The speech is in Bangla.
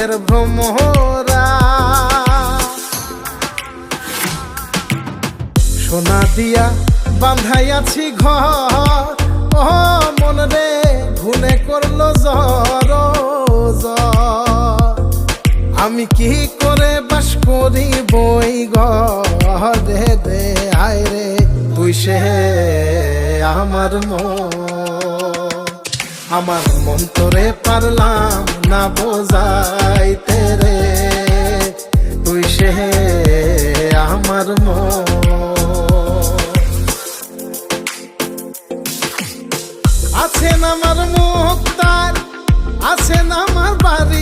সুখের ভ্রমরা। সোনা দিয়া বাঁধাইয়াছি ঘর, ও মন রে ঘুনে করলো জ্বর জ্বর। আমি কি করে বাস করি বই ঘরে দে আয় রে তুই সে আমার মন তোরে পারলাম না বোঝাইতে রে তুই সে আমার আছেন আমার মুক্তার, আছেন আমার বাড়ি